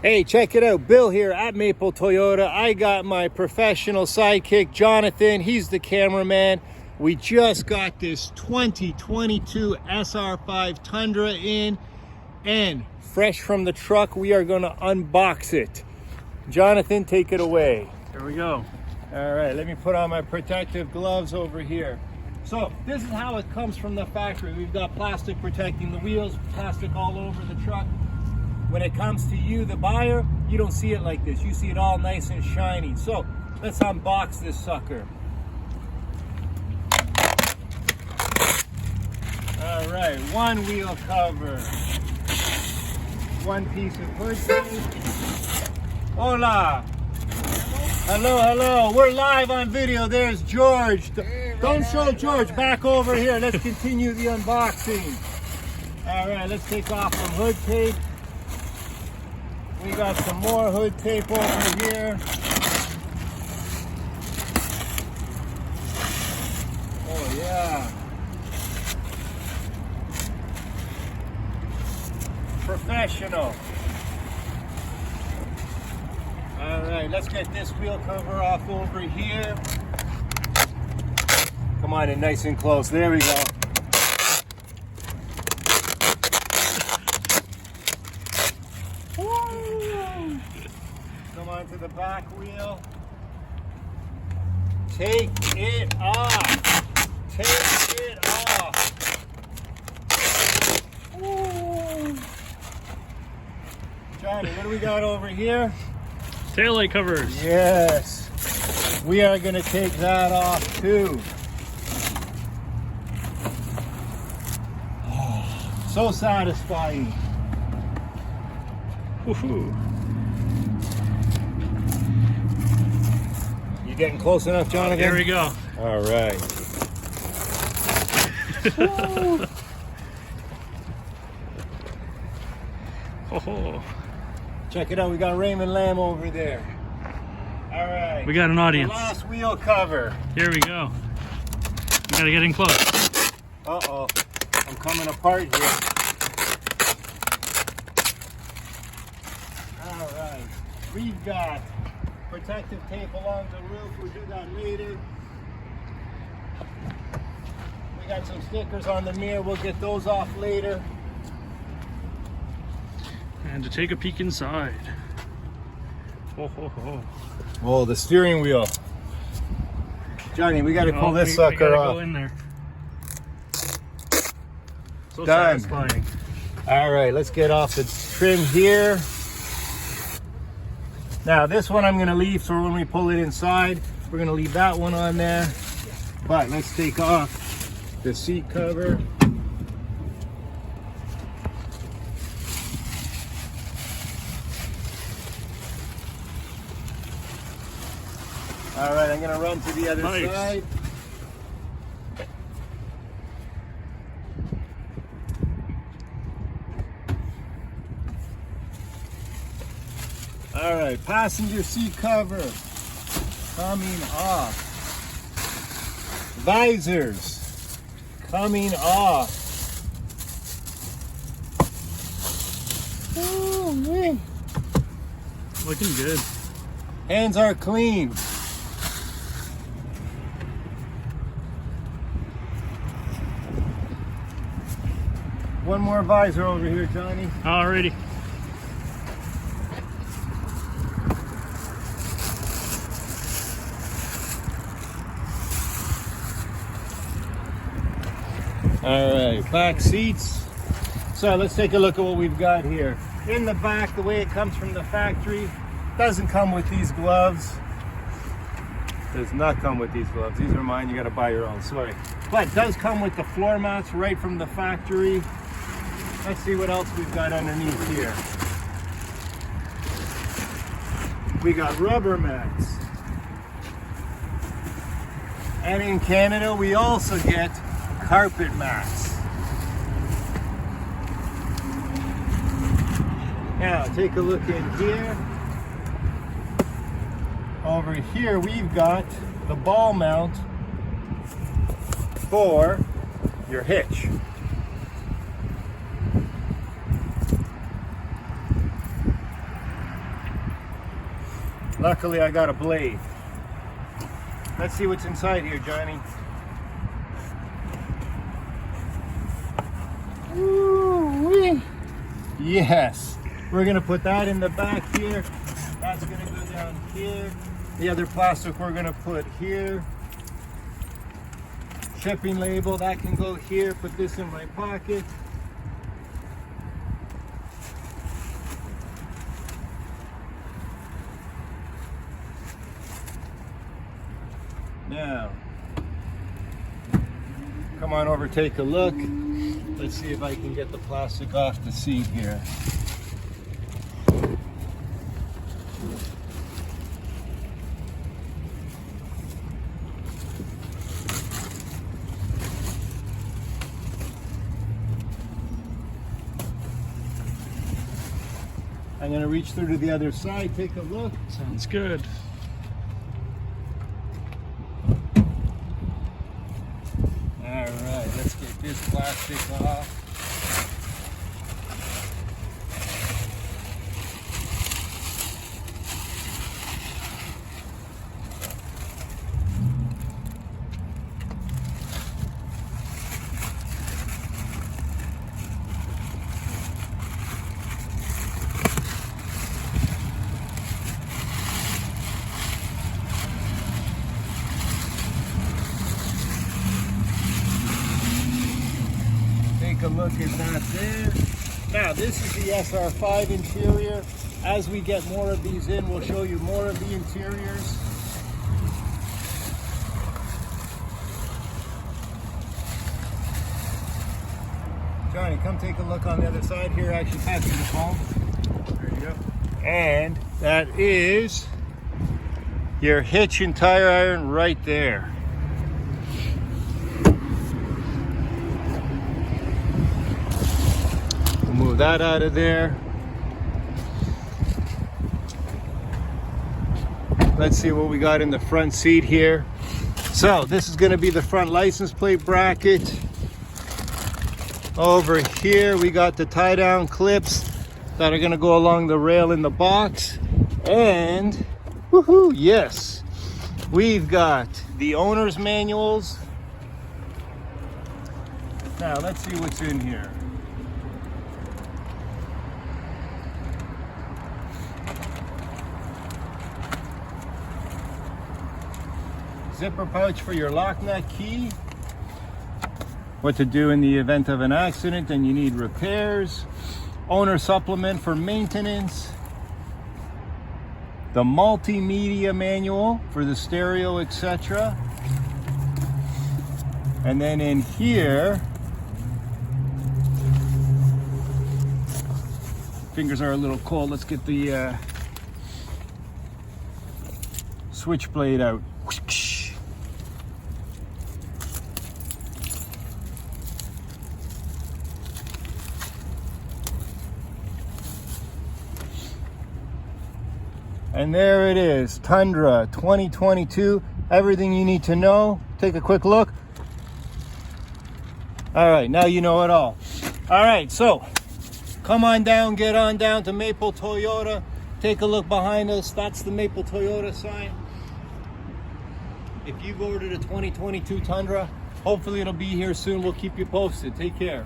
Hey, check it out. Bill here at Maple Toyota. I got my professional sidekick, Jonathan. He's the cameraman. We just got this 2022 SR5 Tundra in, and fresh from the truck, we are going to unbox it. Jonathan, take it away. Here we go. All right, let me put on my protective gloves over here. So this is how it comes from the factory. We've got plastic protecting the wheels, plastic all over the truck. When it comes to you, the buyer, you don't see it like this. You see it all nice and shiny. So let's unbox this sucker. All right, one wheel cover, one piece of hood tape. Hola. Hello, hello. We're live on video. There's George. Don't show George. Back over here. Let's continue the unboxing. All right, let's take off some hood tape. We got some more hood tape over here. Oh yeah. Professional. All right, let's get this wheel cover off over here. Come on in nice and close. There we go. Come on to the back wheel. Take it off. Take it off. Woo. Johnny, what do we got over here? Taillight covers. Yes. We are going to take that off too. Oh, so satisfying. Woohoo. You getting close enough, Jonathan? Here we go. All right. Oh, Check it out. We got Raymond Lamb over there. All right. we got an audience. The last wheel cover. Here we go. We gotta get in close. Uh-oh. I'm coming apart here. All right. We've got protective tape along the roof. We'll do that later. We got some stickers on the mirror. We'll get those off later. And to take a peek inside. Oh, the steering wheel. Johnny, we got to pull this sucker off. Go in there. So Done. satisfying. All right, let's get off the trim here. Now this one I'm going to leave for when we pull it inside. We're going to leave that one on there. But let's take off the seat cover. All right, I'm going to run to the other side. All right, passenger seat cover coming off. Visors coming off. Oh, man. Looking good. Hands are clean. One more visor over here, Johnny. Alrighty. All right, back seats. So let's take a look at what we've got here. In the back, the way it comes from the factory, doesn't come with these gloves. Does not come with these gloves. These are mine, you gotta buy your own, sorry. But it does come with the floor mats right from the factory. Let's see what else we've got underneath here. We got rubber mats. And in Canada, we also get carpet mats. Now, take a look in here. Over here, we've got the ball mount for your hitch. Luckily I got a blade. Let's see what's inside here, Johnny. Ooh-wee. Yes, we're gonna put that in the back here. That's gonna go down here. The other plastic we're gonna put here. Shipping label, that can go here. Put this in my pocket. Now, come on over, take a look. Let's see if I can get the plastic off the seat here. I'm going to reach through to the other side, take a look. Sounds good. All right, let's get this plastic off. Take a look at that there. Now this is the SR5 interior. As we get more of these in, we'll show you more of the interiors. Johnny, come take a look on the other side here. Actually, pass me the phone. There you go. And that is your hitch and tire iron right there. Move that out of there. Let's see what we got in the front seat here. So this is going to be the front license plate bracket. Over here we got the tie down clips that are going to go along the rail in the box. And woohoo, yes, we've got the owner's manuals. Now let's see what's in here. Zipper pouch for your lock nut key. What to do in the event of an accident and you need repairs. Owner supplement for maintenance. The multimedia manual for the stereo, etc. And then in here, fingers are a little cold. Let's get the switchblade out. And there it is, Tundra 2022. Everything you need to know. Take a quick look. All right, now you know it all. All right, so come on down, get on down to Maple Toyota. Take a look behind us. That's the Maple Toyota sign. If you've ordered a 2022 Tundra, hopefully it'll be here soon. We'll keep you posted. Take care.